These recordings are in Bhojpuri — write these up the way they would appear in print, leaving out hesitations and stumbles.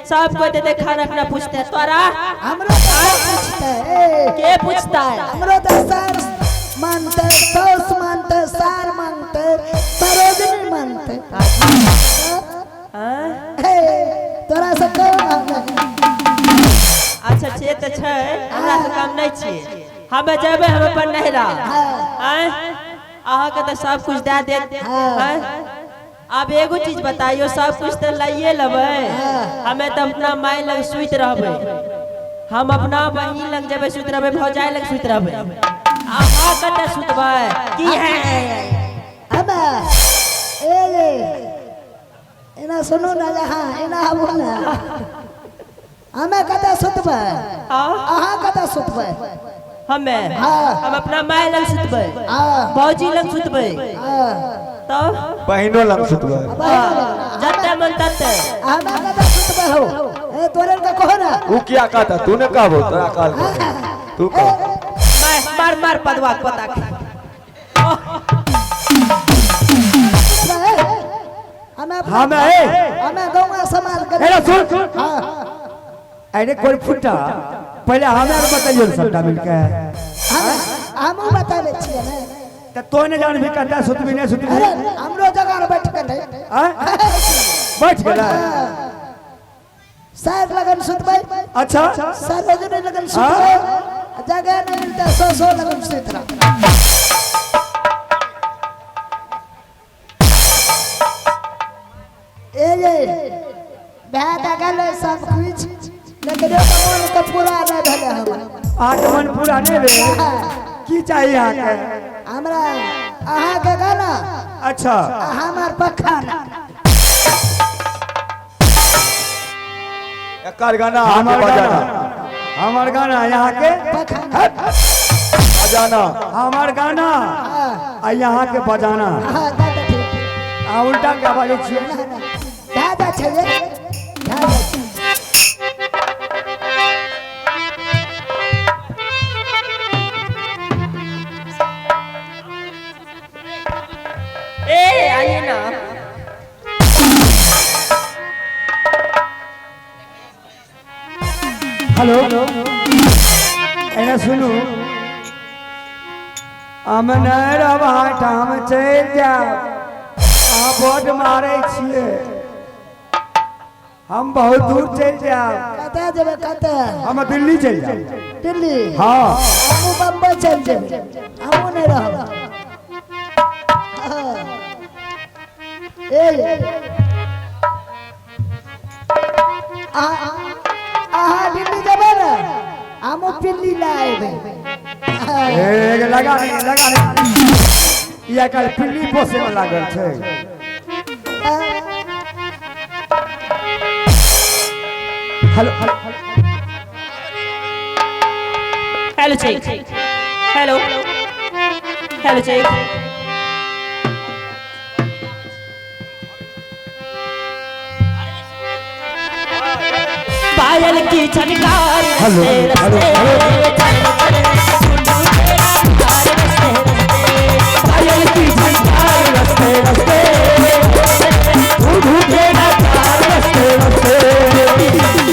सबको देते खाना पीना पूछते हैं तोरा हमरो पूछता है के पूछता है हमरो तो सर मानते सौस मानते सार मानते सरोजनी मानते तोरा सब अच्छा छे तो छे हमरा से काम नहीं छे हमें जेबे हम अपन नहरा हैं अहा के तो सब कुछ दे दे हैं अब एगो चीज बताइयो सब कुछ तो लाइए लेबे हमें तो अपना माई लग सुत रहबे हम अपना बहिन लग जेबे सुत रहबे भौजाई लग सुत रहबे अहा कते सुतबे की है अब ए एना सुनो ना हां एना आबो ना हमें कते सुतबे अहा कते सुतबे हमें हम अपना माई लग सुतबे भौजी लग सुतबे तो बहिनो लग सुतबे जत्ते मन तत्ते हमें कते सुतबे हो ए तोरे का कहो ना तू क्या कहता तूने कहा वो तोरा काल तू कह मार मार पदवा पता हमें गौवा समाज कर हेलो सुन अरे कोई फुटा पहले हमें बताइयो सबटा मिलके हमहु बतावे छिए ना त तो ने जान भी कता सुतबी नहीं सुतबी अरे हमरो जगह पर बैठ के नहीं हां बैठ गेला सार लगन सुतबे अच्छा सरोजनी लगन सुतबे जगह नहीं मिलता सो लगन सुतरा ए बेटा गले सब कुछ लेकिन मन का पूरा न भेले हम आगमन पूरा नहीं रे की चाहिए आके हमरा अहा के गाना अच्छा हमार पखाना एकर गाना आके बजाना हमार गाना यहाँ के पखाना बजाना हमार गाना आ यहाँ के बजाना हां दादा ठीक आ उल्टा क्या बाजै छियै दादा छे दादा ए आइए ना हेलो एना सुनू हम नहीं रहब हम चल जाब अहाँ बोट मारे छियै हम बहुत दूर चल जाब कते जेबे कते हम दिल्ली चल जाब दिल्ली हाँ हमहु बम्बई चल जेबे हमहु नहीं रहब ए आ दिल्ली जेबे ना हमहु दिल्ली लाएबे ए लगा या कल पिल्ली पोसे में लागल छै hello hello check hello hello check Payal Ki Jhankaar hello पायल की झनकार रस्ते रस्ते ढूंढेगा प्यार रस्ते रस्ते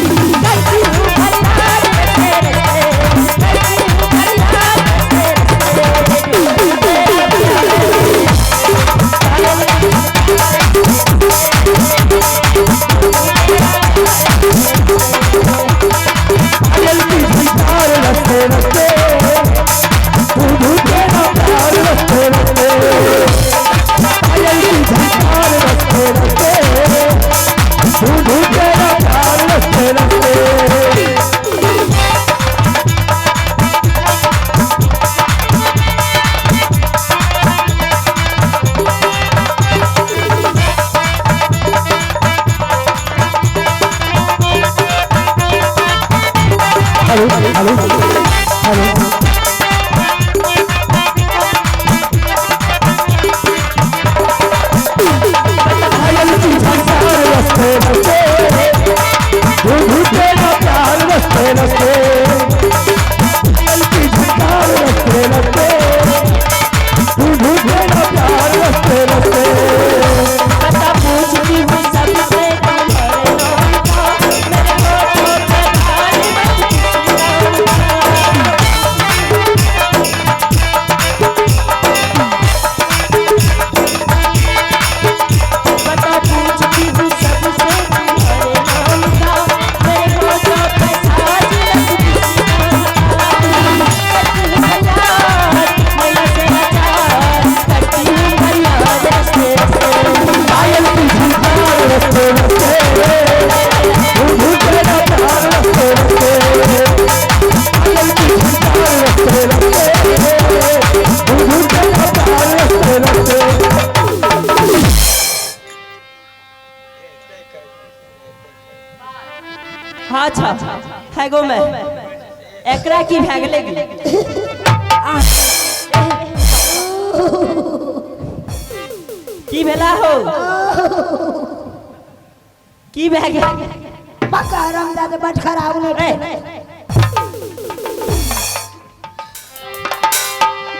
हाँ अच्छा है गो मैं एकरा की भाग लेगी की भेला हो की भाग पक्का रामदादा बट खराब नहीं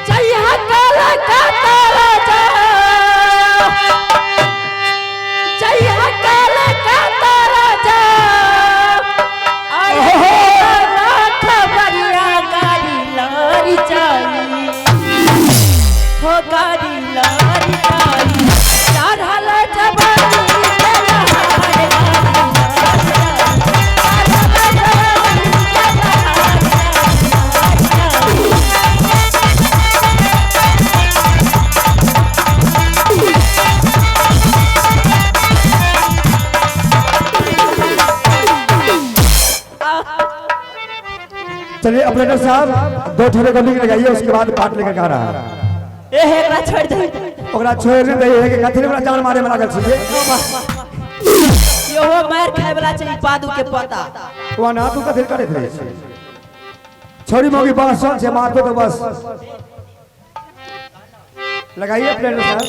जइया काला काता राजा जइया काला काता राजा खबरिया गाड़ी लारी जाई हो गाड़ी लारी जाई चढ़ल जवानी चलिए ऑपरेटर साहब 2 ठोरे गोली लगाइए उसके बाद पार्ट लेकर आ रहा है ए एकरा छोड़ दे ओकरा छोड़ने दे है कि कथी में जान मारे में लागल छिए यो मार खाए वाला चाहिए पादू के पता वो ना तू कथी करे थे छोरी मोगी बस से मारते तो बस लगाइए ऑपरेटर साहब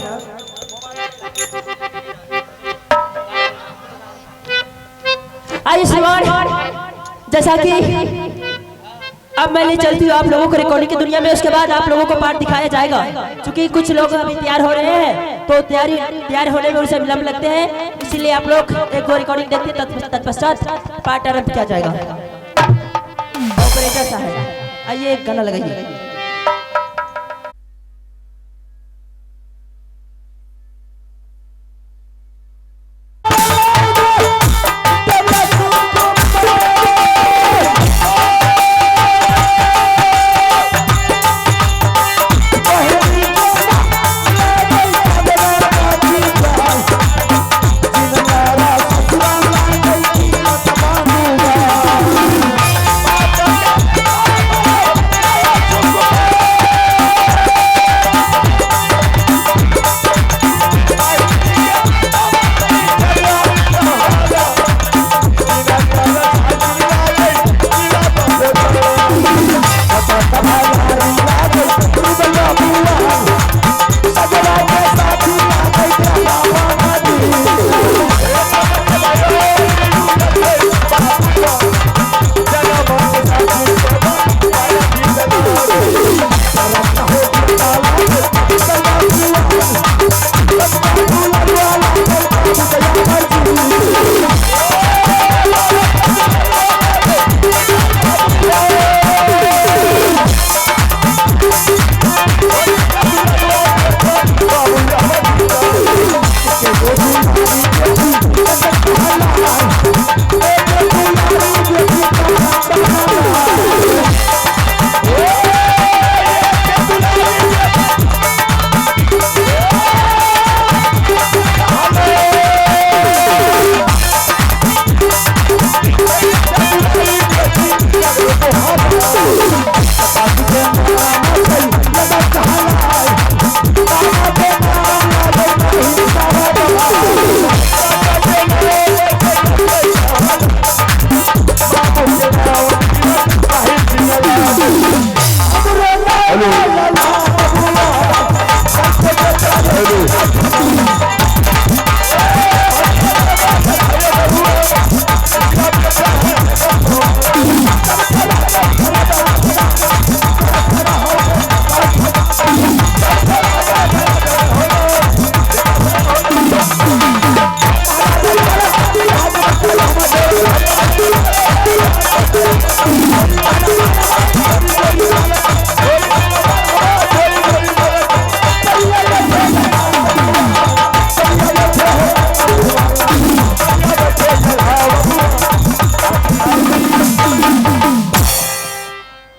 आयुष्मान जैसा कि अब मैं ले चलती हूँ आप लोगों को रिकॉर्डिंग की दुनिया में। उसके बाद आप लोगों को पार्ट दिखाया जाएगा क्योंकि कुछ लोग अभी तैयार हो रहे हैं तो तैयार होने में उनसे विलंब लगते हैं, इसीलिए आप लोग एक और रिकॉर्डिंग देखते हैं तत्पश्चात पार्ट आरंभ किया जाएगा। ऑपरेटर साहब आइए एक गाना लगाइए।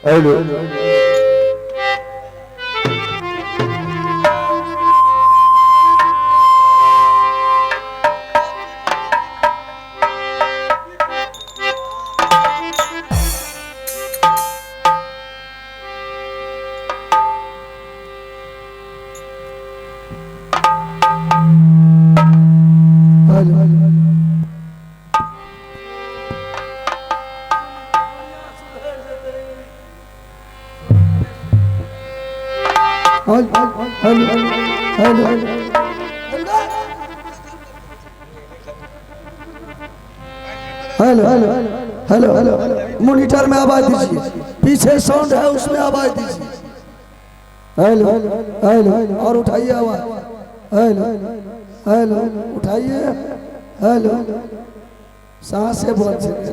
Hello hello hello hello hello hello monitor में आवाज दीजिए, पीछे साउंड है उसमें आवाज दीजिए। हेलो हेलो और उठाइए आवाज, हेलो हेलो उठाइए, हेलो सांस से बोल सकते।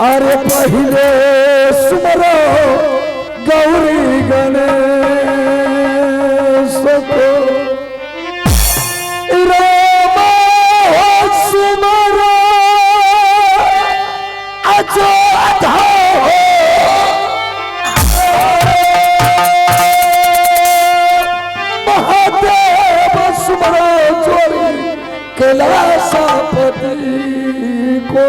अरे पहले सुमरो गौरी गणेश को, राम सुमरो अयोध्या हो, महादेव सुमरो जोड़ी कैलाशपति को,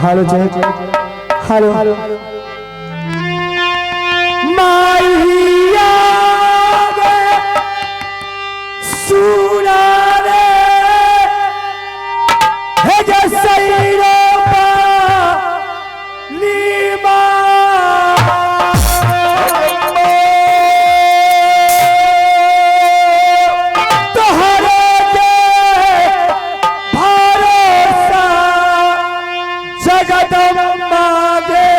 हेलो चेक हेलो माइया गे सुना रे हे जसैरो पा लीमा तोहरे के भरोसा जगदम्बा गे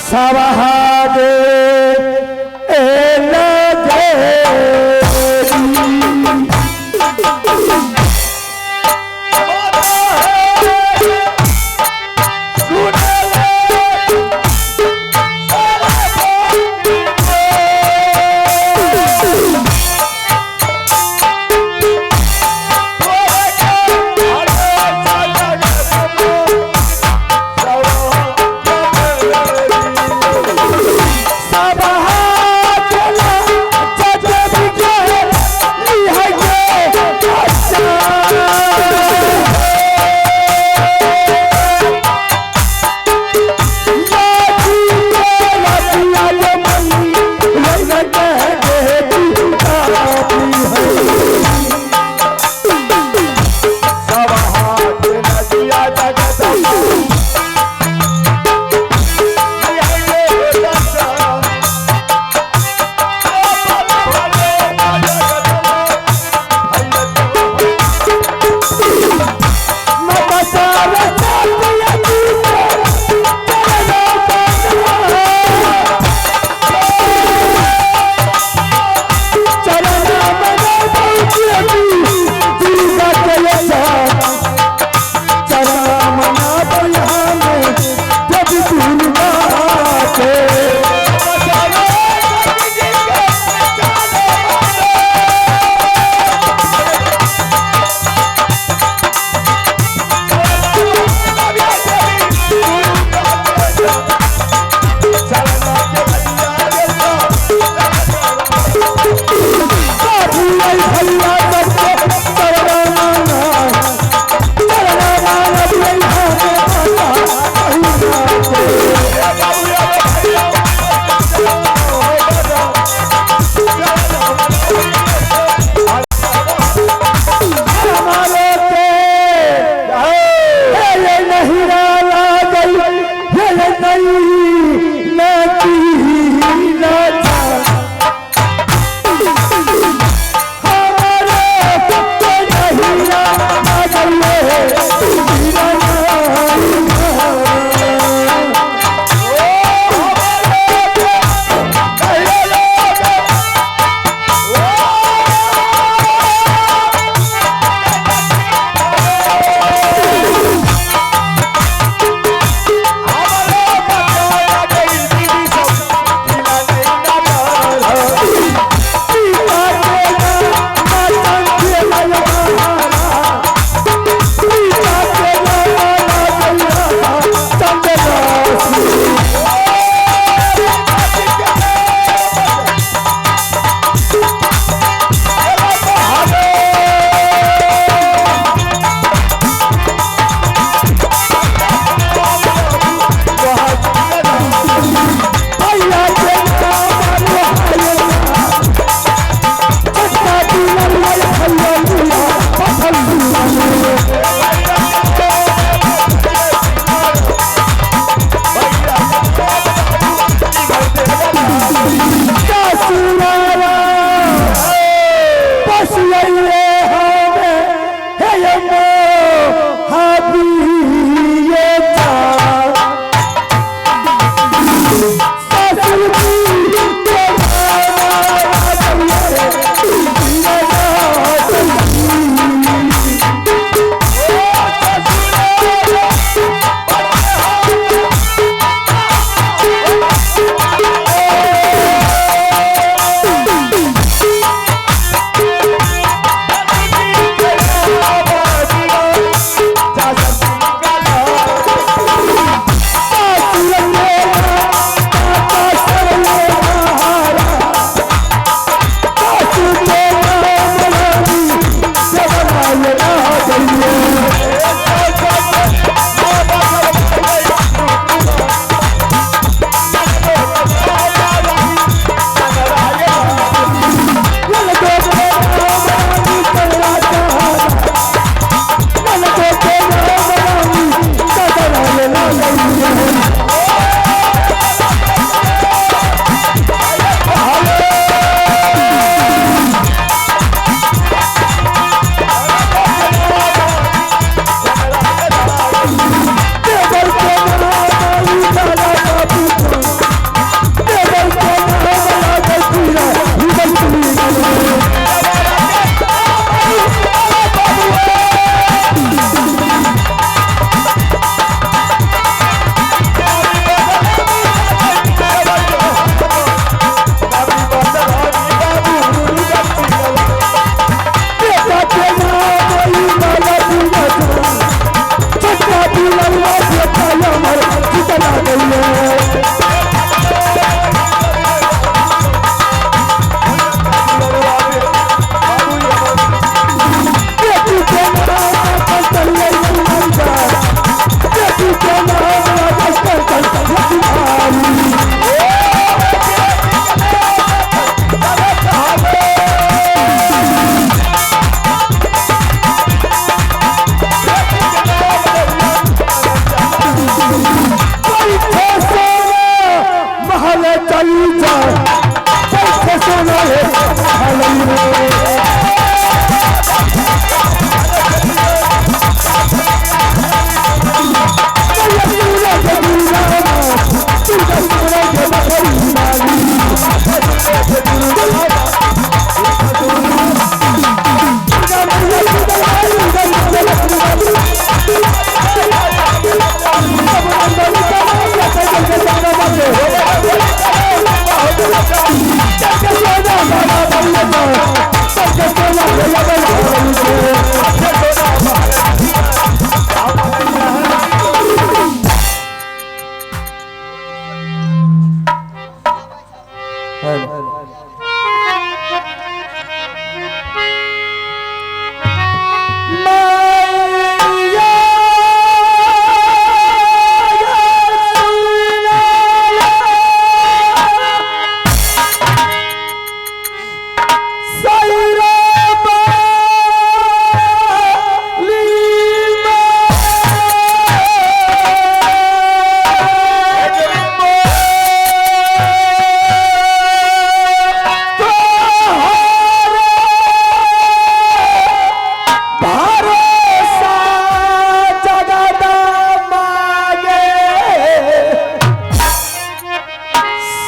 सवहागे लगे Sabah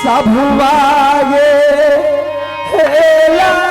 सब हुआ ये हेला